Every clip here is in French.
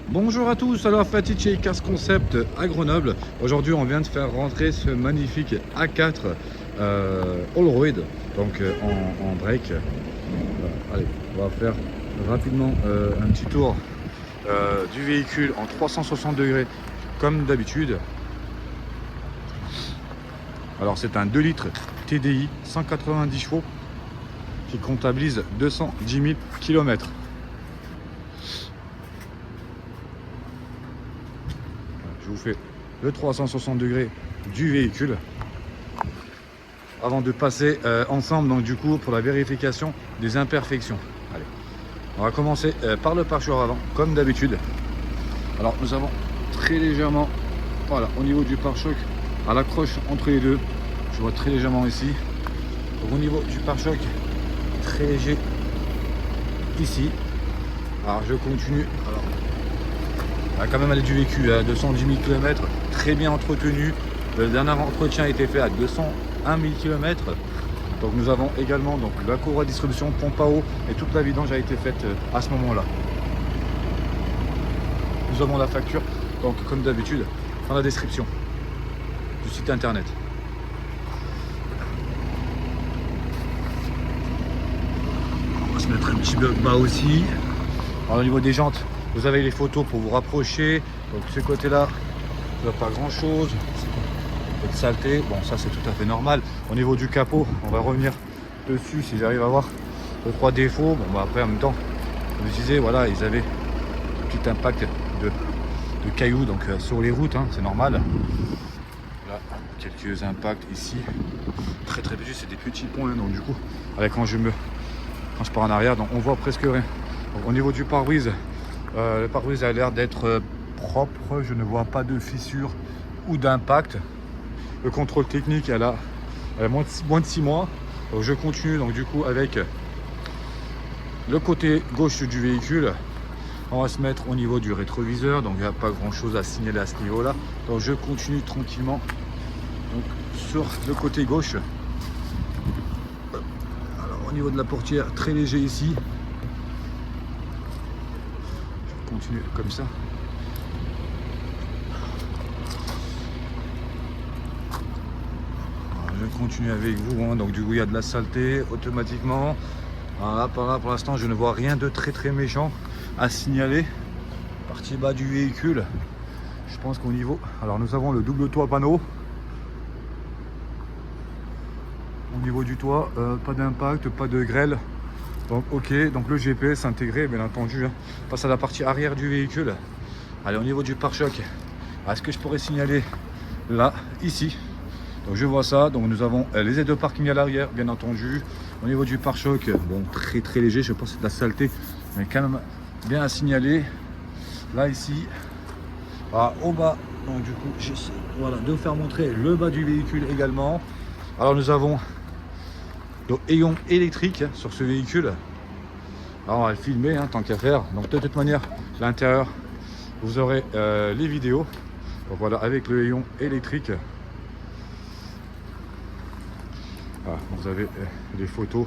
Bonjour à tous, alors Fatih chez Cars Concept à Grenoble. Aujourd'hui on vient de faire rentrer ce magnifique A4 Allroad, donc en break. Allez, on va faire rapidement un petit tour du véhicule en 360 degrés comme d'habitude. Alors c'est un 2 litres TDI 190 chevaux qui comptabilise 210 000 km. Je vous fais le 360 degrés du véhicule avant de passer ensemble donc du coup pour la vérification des imperfections. Allez, on va commencer par le pare-choc avant comme d'habitude. Alors nous avons très légèrement, voilà, au niveau du pare-choc à l'accroche entre les deux, je vois très légèrement ici. Donc, au niveau du pare-choc très léger ici. Alors je continue. Alors, on va quand même aller du véhicule à 210 000 km, très bien entretenu. Le dernier entretien a été fait à 201 000 km. Donc nous avons également donc, la courroie de distribution, pompe à eau et toute la vidange a été faite à ce moment-là. Nous avons la facture, donc comme d'habitude, dans la description du site internet. On va se mettre un petit peu bas aussi. Alors, au niveau des jantes, vous avez les photos pour vous rapprocher. Donc ce côté-là, il n'y a pas grand-chose. De saleté, bon ça c'est tout à fait normal. Au niveau du capot, on va revenir dessus si j'arrive à voir 2-3 défauts. Bon bah après en même temps, comme je disais, voilà, ils avaient un petit impact de cailloux donc sur les routes, hein, c'est normal. Là, quelques impacts ici. Très léger, c'est des petits points, donc du coup, avec quand je pars en arrière, donc on voit presque rien. Donc, au niveau du pare-brise, le pare-brise a l'air d'être propre, je ne vois pas de fissures ou d'impact. Le contrôle technique, elle a moins de 6 mois. Donc je continue donc du coup avec le côté gauche du véhicule. On va se mettre au niveau du rétroviseur, donc il n'y a pas grand chose à signaler à ce niveau là. Donc je continue tranquillement donc, sur le côté gauche. Alors au niveau de la portière, très léger ici. Je continue comme ça. Je continue avec vous, hein. Donc du coup il y a de la saleté automatiquement. Voilà, par là pour l'instant je ne vois rien de très méchant à signaler. Partie bas du véhicule, je pense qu'au niveau, alors nous avons le double toit panneau. Au niveau du toit, pas d'impact, pas de grêle. Donc ok, donc le GPS intégré bien entendu, hein. On passe à la partie arrière du véhicule. Allez, au niveau du pare-choc, est-ce que je pourrais signaler là, ici? Donc je vois ça, donc nous avons les aides de parking à l'arrière, bien entendu. Au niveau du pare-choc, bon, très léger, je pense que c'est de la saleté, mais quand même bien à signaler. Là, ici, au bas, donc du coup, j'essaie voilà, de vous faire montrer le bas du véhicule également. Alors nous avons le haillon électrique sur ce véhicule. Alors on va le filmer, hein, tant qu'à faire. Donc de toute manière, l'intérieur, vous aurez les vidéos. Donc voilà, avec le haillon électrique. Voilà, vous avez les photos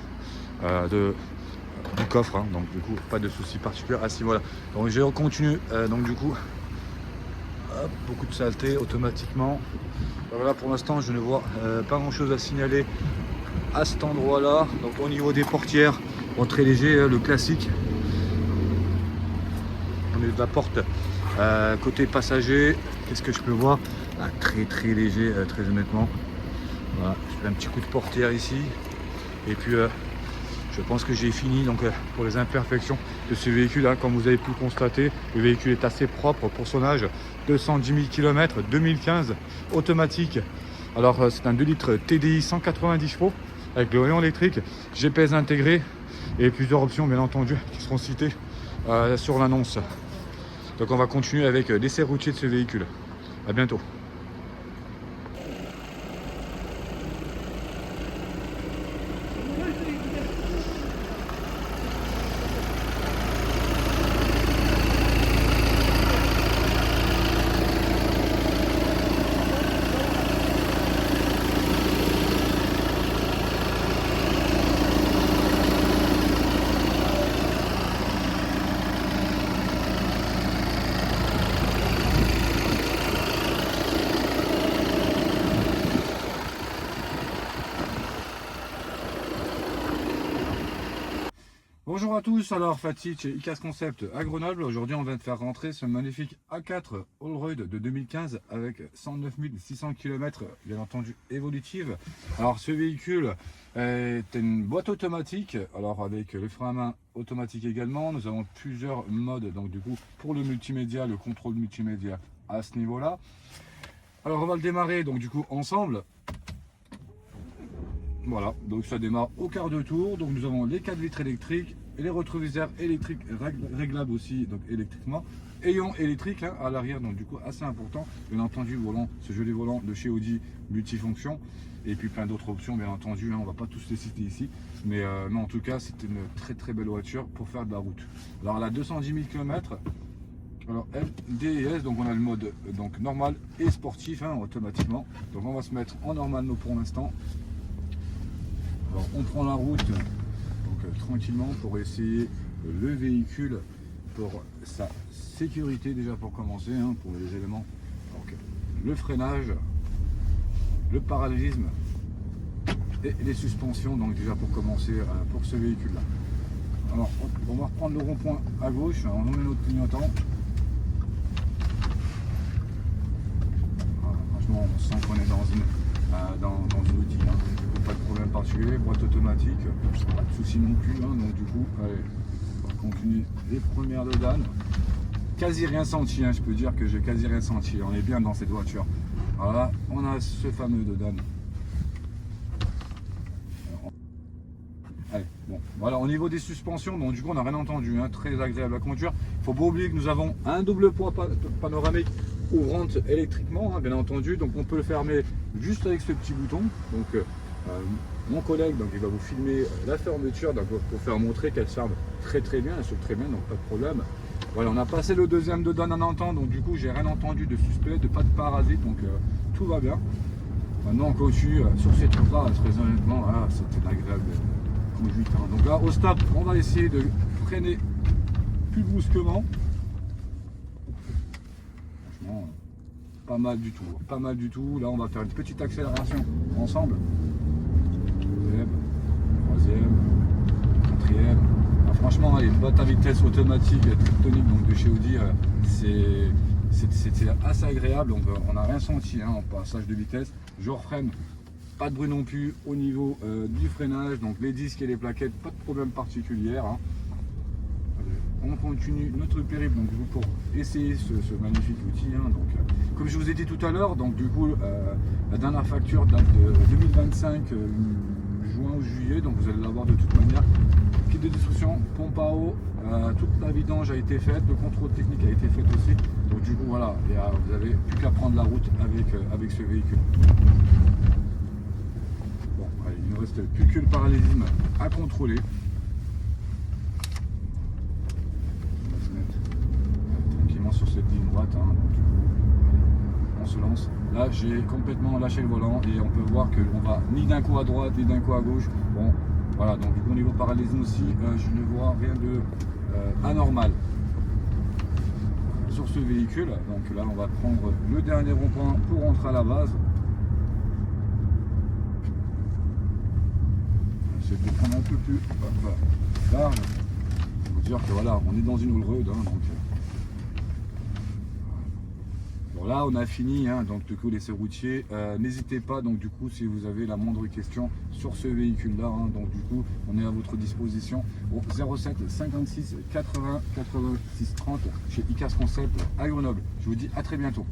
du coffre, hein, donc du coup pas de souci particulier à ce niveau là. Donc je continue donc du coup hop, beaucoup de saleté automatiquement. Donc, voilà, pour l'instant je ne vois pas grand chose à signaler à cet endroit là. Donc au niveau des portières, bon, très léger, le classique. On est de la porte côté passager, qu'est-ce que je peux voir? Très léger, très honnêtement. Voilà, je fais un petit coup de portière ici et puis je pense que j'ai fini donc pour les imperfections de ce véhicule, hein. Comme vous avez pu le constater, le véhicule est assez propre pour son âge. 210 000 km, 2015, automatique. Alors c'est un 2 litres TDI 190 chevaux avec le rayon électrique, GPS intégré et plusieurs options bien entendu qui seront citées sur l'annonce. Donc on va continuer avec l'essai routier de ce véhicule. À bientôt. Bonjour à tous, alors Fatih chez ICAS Concept à Grenoble. Aujourd'hui on vient de faire rentrer ce magnifique A4 Allroad de 2015 avec 109 600 km, bien entendu évolutive. Alors ce véhicule est une boîte automatique, alors avec le frein à main automatique également. Nous avons plusieurs modes, donc du coup pour le multimédia, le contrôle multimédia à ce niveau là. Alors on va le démarrer donc du coup ensemble. Voilà, donc ça démarre au quart de tour. Donc nous avons les 4 vitres électriques et les rétroviseurs électriques réglables aussi, donc électriquement. Ayant électrique hein, à l'arrière, donc du coup assez important. Bien entendu, volant, ce joli volant de chez Audi multifonction. Et puis plein d'autres options, bien entendu, hein, on va pas tous les citer ici. Mais en tout cas, c'est une très belle voiture pour faire de la route. Alors elle a 210 000 km. Alors L, D et S, donc on a le mode donc normal et sportif hein, automatiquement. Donc on va se mettre en normal nous pour l'instant. Alors on prend la route donc, tranquillement pour essayer le véhicule pour sa sécurité déjà pour commencer, hein, pour les éléments. Donc, le freinage, le parallélisme et les suspensions donc déjà pour commencer pour ce véhicule là. Alors on va reprendre le rond-point à gauche, on met notre clignotant. Voilà, franchement on sent qu'on est dans une outil. Hein. Pas de problème particulier, boîte automatique, pas de soucis non plus, hein, donc du coup, allez, on va continuer les premières de Dan. Quasi rien senti, hein, je peux dire que j'ai quasi rien senti, on est bien dans cette voiture. Voilà, on a ce fameux de Dan. Allez, bon, voilà, au niveau des suspensions, donc du coup on n'a rien entendu, hein, très agréable à conduire. Il ne faut pas oublier que nous avons un double poids panoramique ouvrante électriquement, hein, bien entendu, donc on peut le fermer juste avec ce petit bouton. Donc mon collègue donc il va vous filmer la fermeture donc, pour faire montrer qu'elle se ferme très bien, elle s'ouvre très bien, donc pas de problème. Voilà, on a passé le deuxième de Dan en entend, donc du coup j'ai rien entendu de suspect, de pas de parasite, donc tout va bien. Maintenant on continue sur ces trucs là, très honnêtement, voilà, c'était une agréable conduite. Hein. Donc là au stop, on va essayer de freiner plus brusquement. Franchement, pas mal du tout, pas mal du tout. Là on va faire une petite accélération ensemble. Deuxième, troisième, quatrième. Ah, franchement, allez, une boîte à vitesse automatique tectonique donc de chez Audi, c'était assez agréable. On n'a rien senti hein, en passage de vitesse. Je refreine, pas de bruit non plus au niveau du freinage. Donc les disques et les plaquettes, pas de problème particulier. Hein. On continue notre périple donc, pour essayer ce magnifique outil. Hein, donc, comme je vous ai dit tout à l'heure, donc du coup la dernière facture date de 2025, juin ou juillet, donc vous allez l'avoir de toute manière. Kit de destruction, pompe à eau, toute la vidange a été faite, le contrôle technique a été fait aussi. Donc du coup voilà, vous n'avez plus qu'à prendre la route avec ce véhicule. Bon, allez, il ne reste plus que le parallélisme à contrôler. Sur cette ligne droite, hein, donc, du coup, on se lance. Là j'ai complètement lâché le volant et on peut voir que on va ni d'un coup à droite ni d'un coup à gauche. Bon voilà, donc du coup au niveau parallélisme aussi je ne vois rien de anormal sur ce véhicule. Donc là on va prendre le dernier rond-point pour rentrer à la base. C'est de prendre un peu plus large. Je vais vous dire que voilà, on est dans une all-road, hein, donc bon, là on a fini hein, donc du coup les routiers. N'hésitez pas donc du coup si vous avez la moindre question sur ce véhicule là hein, donc du coup on est à votre disposition au 07 56 80 86 30 chez ICAS Concept à Grenoble. Je vous dis à très bientôt.